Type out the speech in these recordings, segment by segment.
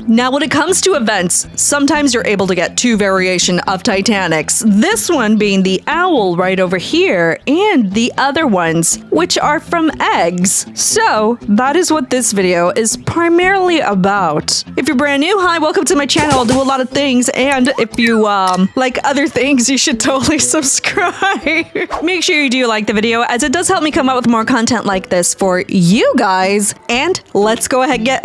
Now, when it comes to events, sometimes you're able to get 2 variation of Titanics. This one being the owl right over here, and the other ones, which are from eggs. So, that is what this video is primarily about. If you're brand new, hi, welcome to my channel. I'll do a lot of things, and if you, like other things, you should totally subscribe. Make sure you do like the video, as it does help me come up with more content like this for you guys. And let's go ahead and get...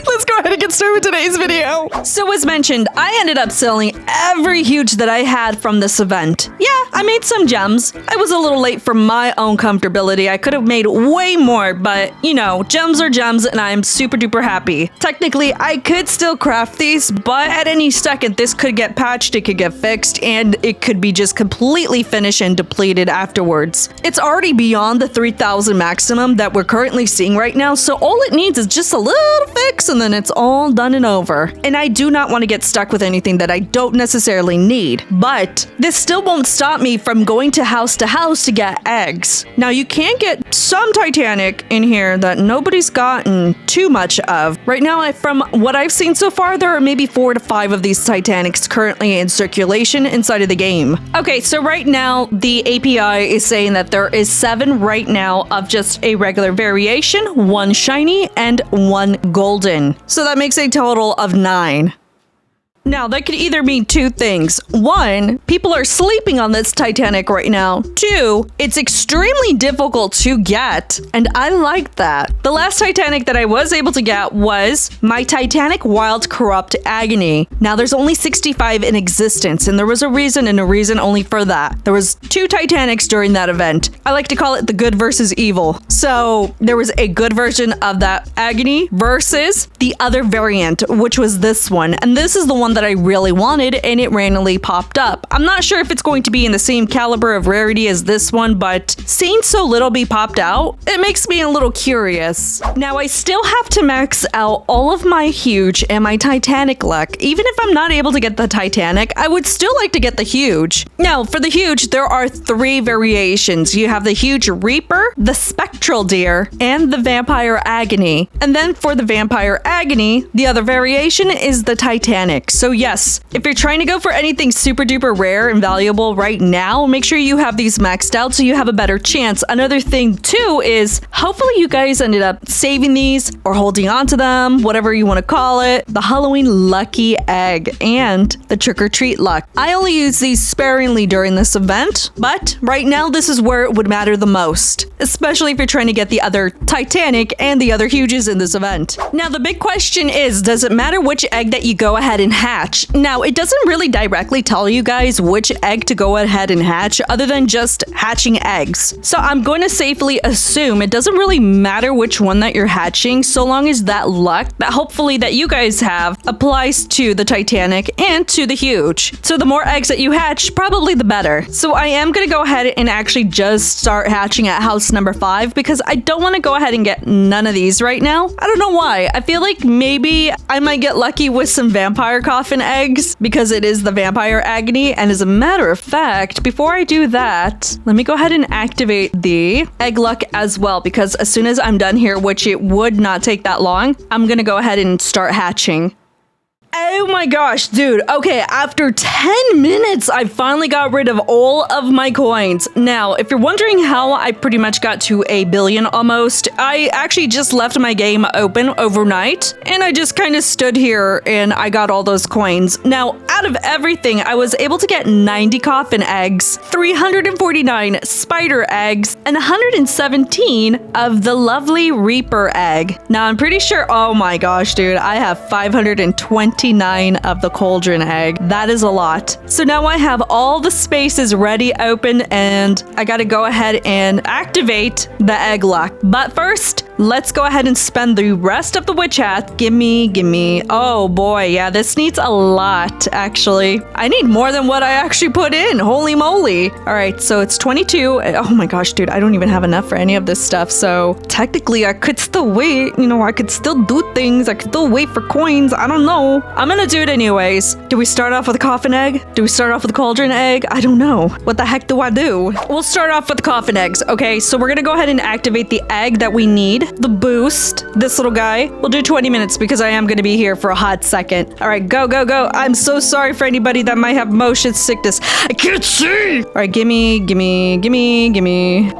Let's go ahead and get started with today's video. So as mentioned, I ended up selling every huge that I had from this event. Yeah, I made some gems. I was a little late for my own comfortability. I could have made way more, but you know, gems are gems and I'm super duper happy. Technically, I could still craft these, but at any second, this could get patched, it could get fixed, and it could be just completely finished and depleted afterwards. It's already beyond the 3,000 maximum that we're currently seeing right now, so all it needs is just a little fix and then it's all done and over. And I do not want to get stuck with anything that I don't necessarily need. But this still won't stop me from going to house to get eggs. Now you can get some Titanic in here that nobody's gotten too much of. Right now, from what I've seen so far, there are maybe 4 to 5 of these Titanics currently in circulation inside of the game. Okay, so right now the API is saying that there is 7 right now of just a regular variation, 1 shiny, and 1 golden. So that makes a total of 9. Now, that could either mean 2 things. 1, people are sleeping on this Titanic right now. 2, it's extremely difficult to get, and I like that. The last Titanic that I was able to get was my Titanic Wild Corrupt Agony. Now, there's only 65 in existence, and there was a reason and a reason only for that. There was 2 Titanics during that event. I like to call it the good versus evil. So, there was a good version of that Agony versus the other variant, which was this one. And this is the one that I really wanted, and it randomly popped up. I'm not sure if it's going to be in the same caliber of rarity as this one, but seeing so little be popped out, it makes me a little curious. Now, I still have to max out all of my huge and my Titanic luck. Even if I'm not able to get the Titanic, I would still like to get the huge. Now, for the huge, there are 3 variations. You have the huge Reaper, the Spectral Deer, and the Vampire Agony. And then for the Vampire Agony, the other variation is the Titanic. So yes, if you're trying to go for anything super duper rare and valuable right now, make sure you have these maxed out so you have a better chance. Another thing too is hopefully you guys ended up saving these or holding on to them, whatever you want to call it, the Halloween lucky egg and the trick-or-treat luck. I only use these sparingly during this event, but right now this is where it would matter the most, especially if you're trying to get the other Titanic and the other huges in this event. Now the big question is, does it matter which egg that you go ahead and hatch? Now, it doesn't really directly tell you guys which egg to go ahead and hatch other than just hatching eggs. So I'm going to safely assume it doesn't really matter which one that you're hatching so long as that luck that hopefully that you guys have applies to the Titanic and to the huge. So the more eggs that you hatch, probably the better. So I am going to go ahead and actually just start hatching at house number 5 because I don't want to go ahead and get none of these right now. I don't know why. I feel like maybe I might get lucky with some vampire coffin eggs because it is the Vampire Agony. And as a matter of fact, before I do that, let me go ahead and activate the egg luck as well, because as soon as I'm done here, which it would not take that long, I'm gonna go ahead and start hatching. Oh my gosh, dude. Okay, after 10 minutes, I finally got rid of all of my coins. Now, if you're wondering how I pretty much got to 1 billion almost, I actually just left my game open overnight, and I just kind of stood here and I got all those coins. Now, out of everything, I was able to get 90 coffin eggs, 349 spider eggs, and 117 of the lovely Reaper egg. Now, I'm pretty sure, oh my gosh, dude, I have 529 of the Cauldron egg. That is a lot. So now I have all the spaces ready, open, and I gotta go ahead and activate the egg luck. But first, let's go ahead and spend the rest of the witch hat. Gimme. Oh boy, yeah, this needs a lot, actually. I need more than what I actually put in. Holy moly. All right, so it's 22. Oh my gosh, dude, I don't even have enough for any of this stuff. So technically, I could still wait. You know, I could still do things. I could still wait for coins. I don't know. I'm gonna do it anyways. Do we start off with a coffin egg? Do we start off with a cauldron egg? I don't know. What the heck do I do? We'll start off with the coffin eggs. Okay, so we're gonna go ahead and activate the egg that we need. The boost. This little guy. We'll do 20 minutes because I am gonna be here for a hot second. All right, go, go, go. I'm so sorry for anybody that might have motion sickness. I can't see. All right, gimme.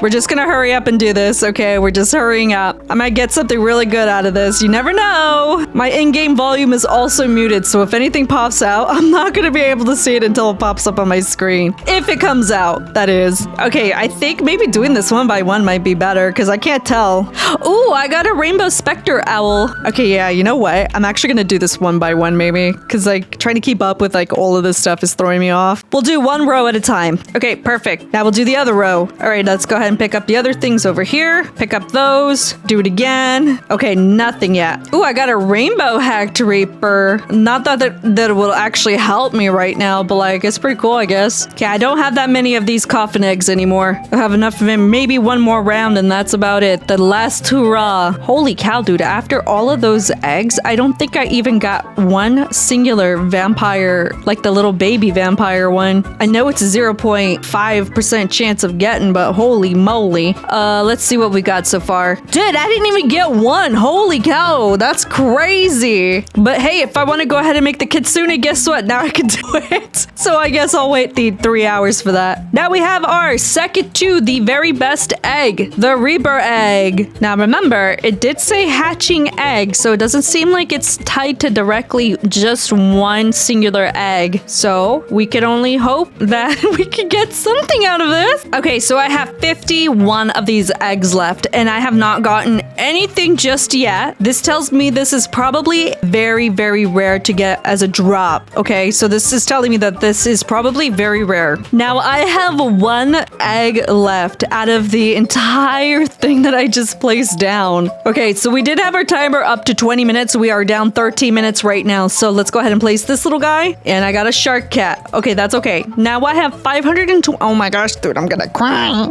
We're just gonna hurry up and do this. Okay, we're just hurrying up. I might get something really good out of this. You never know. My in-game volume is also muted, so if anything pops out, I'm not gonna be able to see it until it pops up on my screen. If it comes out, that is. Okay, I think maybe doing this one by one might be better because I can't tell. Ooh, I got a rainbow specter owl. Okay, yeah, you know what? I'm actually gonna do this one by one maybe because like trying to keep up with like all of this stuff is throwing me off. We'll do one row at a time. Okay, perfect. Now we'll do the other row. All right, let's go ahead and pick up the other things over here. Pick up those. Do it again. Okay, nothing yet. Ooh, I got a rainbow hacked reaper. Not that it will actually help me right now, but like it's pretty cool, I guess. Okay, I don't have that many of these coffin eggs anymore. I have enough of them. Maybe one more round and that's about it. The last hurrah. Holy cow, dude. After all of those eggs, I don't think I even got one singular vampire, like the little baby vampire one. I know it's a 0.5% chance of getting, but holy moly. Let's see what we got so far. Dude, I didn't even get one. Holy cow, that's crazy. But hey, if I want to go ahead and make the kitsune, guess what? Now I can do it. So I guess I'll wait the 3 hours for that. Now we have our second to the very best egg, the Reaper egg. Now remember, it did say hatching egg, so it doesn't seem like it's tied to directly just one singular egg. So we can only hope that we can get something out of this. Okay, so I have 51 of these eggs left, and I have not gotten anything just yet. This tells me this is probably very, very rare to get as a drop. Okay, so this is telling me that this is probably very rare. Now I have one egg left out of the entire thing that I just placed down. Okay, so we did have our timer up to 20 minutes. We are down 13 minutes right now. So let's go ahead and place this little guy. And I got a shark cat. Okay, that's okay. Now I have 520. Oh my gosh, dude, I'm gonna cry.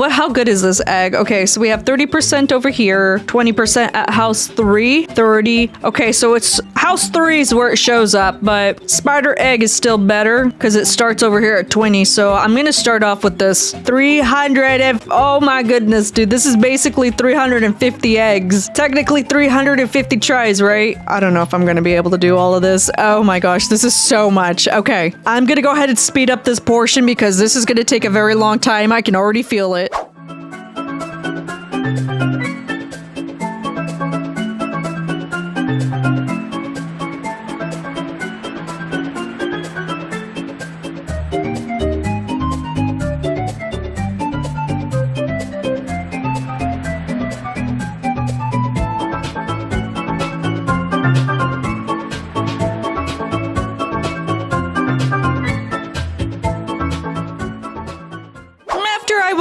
How good is this egg? Okay, so we have 30% over here, 20% at house 3, 30. Okay, so it's house 3 is where it shows up, but spider egg is still better because it starts over here at 20. So I'm gonna start off with this 300. Oh my goodness, dude, this is basically 350 eggs. Technically 350 tries, right? I don't know if I'm gonna be able to do all of this. Oh my gosh, this is so much. Okay, I'm gonna go ahead and speed up this portion because this is gonna take a very long time. I can already feel it.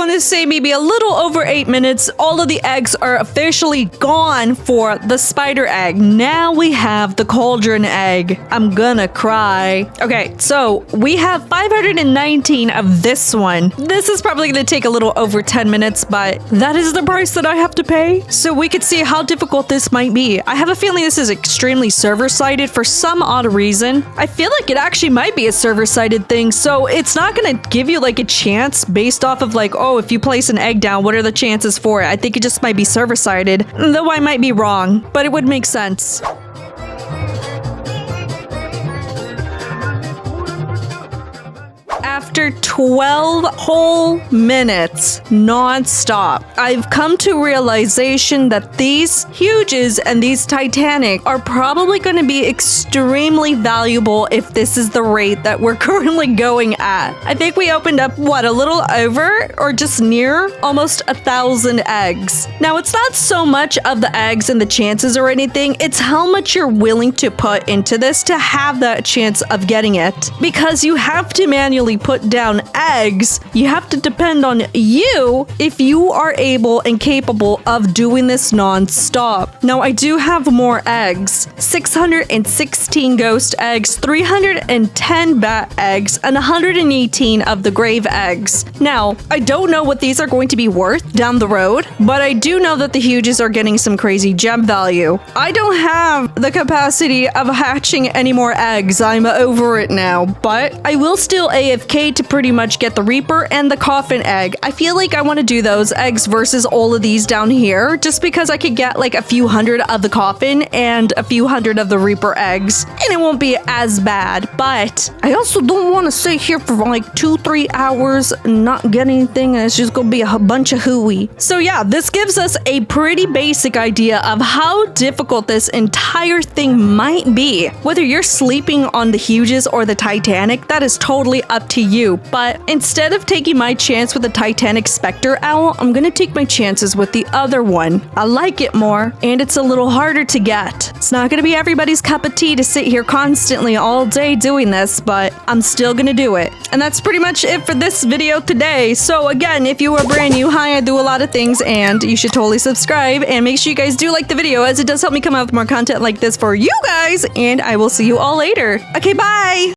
To say maybe a little over 8 minutes, all of the eggs are officially gone for the spider egg. Now we have the cauldron egg. I'm gonna cry. Okay, so we have 519 of this one. This is probably gonna take a little over 10 minutes, but that is the price that I have to pay. So we could see how difficult this might be. I have a feeling this is extremely server-sided for some odd reason. I feel like it actually might be a server-sided thing, so it's not gonna give you like a chance based off of like, oh, if you place an egg down, what are the chances for it? I think it just might be server-sided, though I might be wrong, but it would make sense. After 12 whole minutes non-stop, I've come to realization that these huges and these Titanic are probably going to be extremely valuable if this is the rate that we're currently going at. I think we opened up, what, a little over or just near almost 1,000 eggs. Now, it's not so much of the eggs and the chances or anything, it's how much you're willing to put into this to have that chance of getting it. Because you have to manually put put down eggs. You have to depend on you if you are able and capable of doing this non-stop. Now, I do have more eggs. 616 ghost eggs, 310 bat eggs, and 118 of the grave eggs. Now, I don't know what these are going to be worth down the road, but I do know that the huges are getting some crazy gem value. I don't have the capacity of hatching any more eggs. I'm over it now, but I will still AFK to pretty much get the Reaper and the coffin egg. I feel like I want to do those eggs versus all of these down here, just because I could get like a few hundred of the coffin and a few hundred of the Reaper eggs, and it won't be as bad. But I also don't want to sit here for like 2-3 hours and not get anything, and it's just gonna be a bunch of hooey. So yeah, this gives us a pretty basic idea of how difficult this entire thing might be. Whether you're sleeping on the Huges or the Titanic, that is totally up to you. But instead of taking my chance with the Titanic Spectre Owl, I'm gonna take my chances with the other one. I like it more, and it's a little harder to get. It's not gonna be everybody's cup of tea to sit here constantly all day doing this, but I'm still gonna do it. And that's pretty much it for this video today. So again, if you are brand new, hi, I do a lot of things, and you should totally subscribe, and make sure you guys do like the video, as it does help me come out with more content like this for you guys, and I will see you all later. Okay, bye!